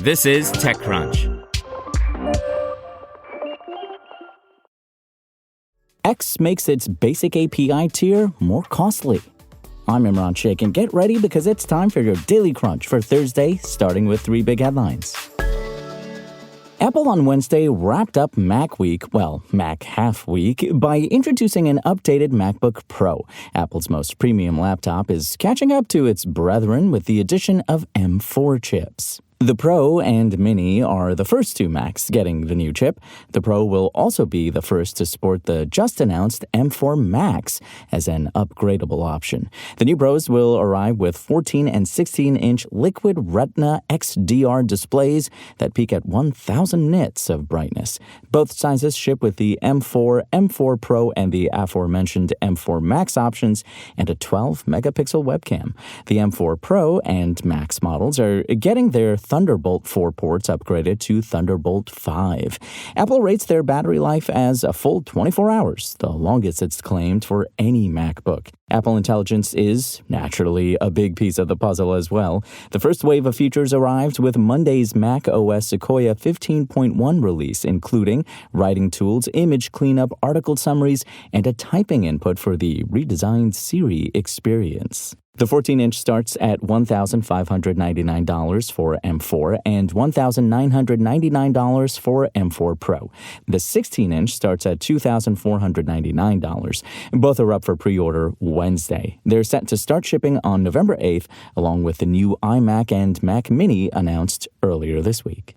This is TechCrunch. X makes its basic API tier more costly. I'm Imran Sheikh, and get ready because it's time for your Daily Crunch for Thursday, starting with 3 big headlines. Apple on Wednesday wrapped up Mac Half Week, by introducing an updated MacBook Pro. Apple's most premium laptop is catching up to its brethren with the addition of M4 chips. The Pro and Mini are the first two Macs getting the new chip. The Pro will also be the first to sport the just-announced M4 Max as an upgradable option. The new Pros will arrive with 14 and 16-inch Liquid Retina XDR displays that peak at 1,000 nits of brightness. Both sizes ship with the M4, M4 Pro, and the aforementioned M4 Max options, and a 12-megapixel webcam. The M4 Pro and Max models are getting their Thunderbolt 4 ports upgraded to Thunderbolt 5. Apple rates their battery life as a full 24 hours, the longest it's claimed for any MacBook. Apple Intelligence is, naturally, a big piece of the puzzle as well. The first wave of features arrived with Monday's Mac OS Sequoia 15.1 release, including writing tools, image cleanup, article summaries, and a typing input for the redesigned Siri experience. The 14-inch starts at $1,599 for M4 and $1,999 for M4 Pro. The 16-inch starts at $2,499. Both are up for pre-order Wednesday. They're set to start shipping on November 8th, along with the new iMac and Mac Mini announced earlier this week.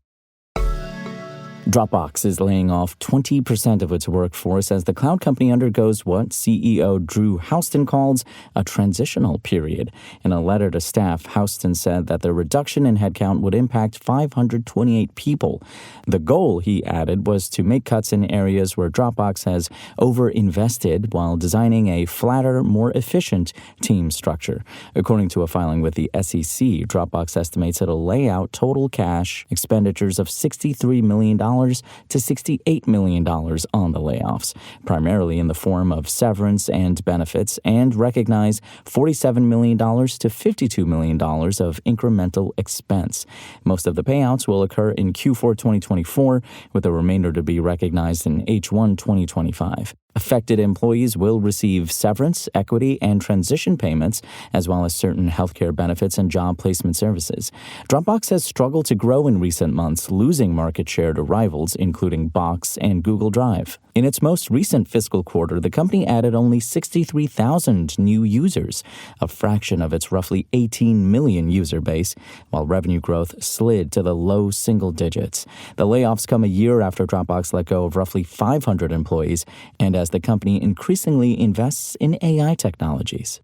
Dropbox is laying off 20% of its workforce as the cloud company undergoes what CEO Drew Houston calls a transitional period. In a letter to staff, Houston said that the reduction in headcount would impact 528 people. The goal, he added, was to make cuts in areas where Dropbox has overinvested while designing a flatter, more efficient team structure. According to a filing with the SEC, Dropbox estimates it'll lay out total cash expenditures of $63 million to $68 million on the layoffs, primarily in the form of severance and benefits, and recognize $47 million to $52 million of incremental expense. Most of the payouts will occur in Q4 2024, with the remainder to be recognized in H1 2025. Affected employees will receive severance, equity, and transition payments, as well as certain healthcare benefits and job placement services. Dropbox has struggled to grow in recent months, losing market share to rivals, including Box and Google Drive. In its most recent fiscal quarter, the company added only 63,000 new users, a fraction of its roughly 18 million user base, while revenue growth slid to the low single digits. The layoffs come a year after Dropbox let go of roughly 500 employees, and as the company increasingly invests in AI technologies.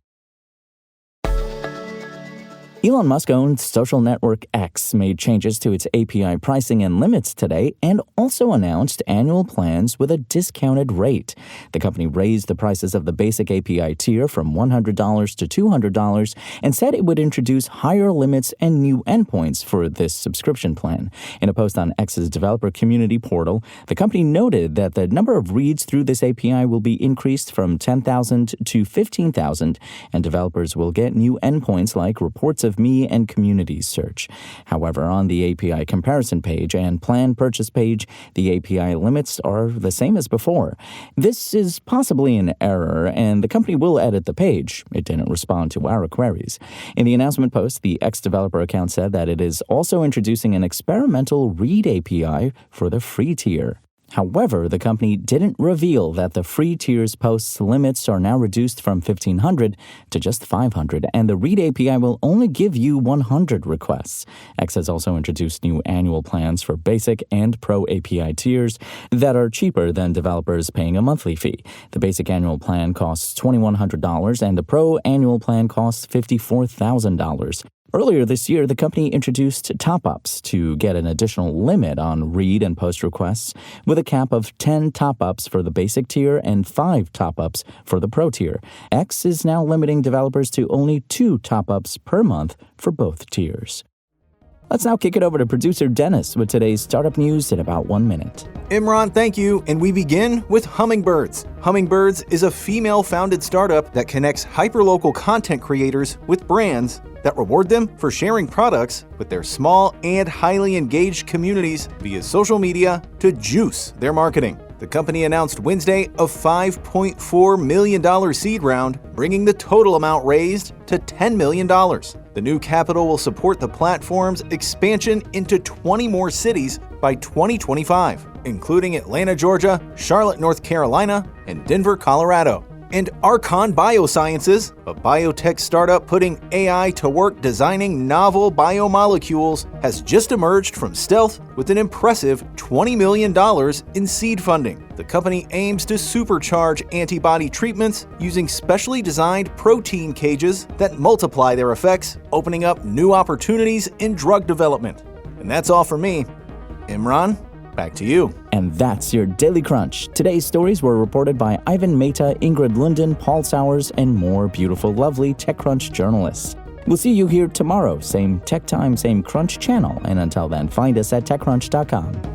Elon Musk-owned social network X made changes to its API pricing and limits today and also announced annual plans with a discounted rate. The company raised the prices of the basic API tier from $100 to $200 and said it would introduce higher limits and new endpoints for this subscription plan. In a post on X's developer community portal, the company noted that the number of reads through this API will be increased from 10,000 to 15,000, and developers will get new endpoints like reports of me and community search. However, on the API comparison page and plan purchase page, the API limits are the same as before. This is possibly an error, and the company will edit the page. It didn't respond to our queries. In the announcement post, the X developer account said that it is also introducing an experimental read API for the free tier. However, the company didn't reveal that the free tier's posts limits are now reduced from 1,500 to just 500, and the Read API will only give you 100 requests. X has also introduced new annual plans for Basic and Pro API tiers that are cheaper than developers paying a monthly fee. The Basic annual plan costs $2,100, and the Pro annual plan costs $54,000. Earlier this year, the company introduced top-ups to get an additional limit on read and post requests, with a cap of 10 top-ups for the basic tier and 5 top-ups for the pro tier. X is now limiting developers to only 2 top-ups per month for both tiers. Let's now kick it over to producer Dennis with today's startup news in about 1 minute. Imran, thank you, and we begin with Hummingbirds. Hummingbirds is a female-founded startup that connects hyperlocal content creators with brands that reward them for sharing products with their small and highly engaged communities via social media to juice their marketing. The company announced Wednesday a $5.4 million seed round, bringing the total amount raised to $10 million. The new capital will support the platform's expansion into 20 more cities by 2025, including Atlanta, Georgia, Charlotte, North Carolina, and Denver, Colorado. And Archon Biosciences, a biotech startup putting AI to work designing novel biomolecules, has just emerged from stealth with an impressive $20 million in seed funding. The company aims to supercharge antibody treatments using specially designed protein cages that multiply their effects, opening up new opportunities in drug development. And that's all for me. Imran, back to you. And that's your Daily Crunch. Today's stories were reported by Ivan Mehta, Ingrid Lunden, Paul Sowers, and more beautiful, lovely TechCrunch journalists. We'll see you here tomorrow, same tech time, same Crunch channel. And until then, find us at TechCrunch.com.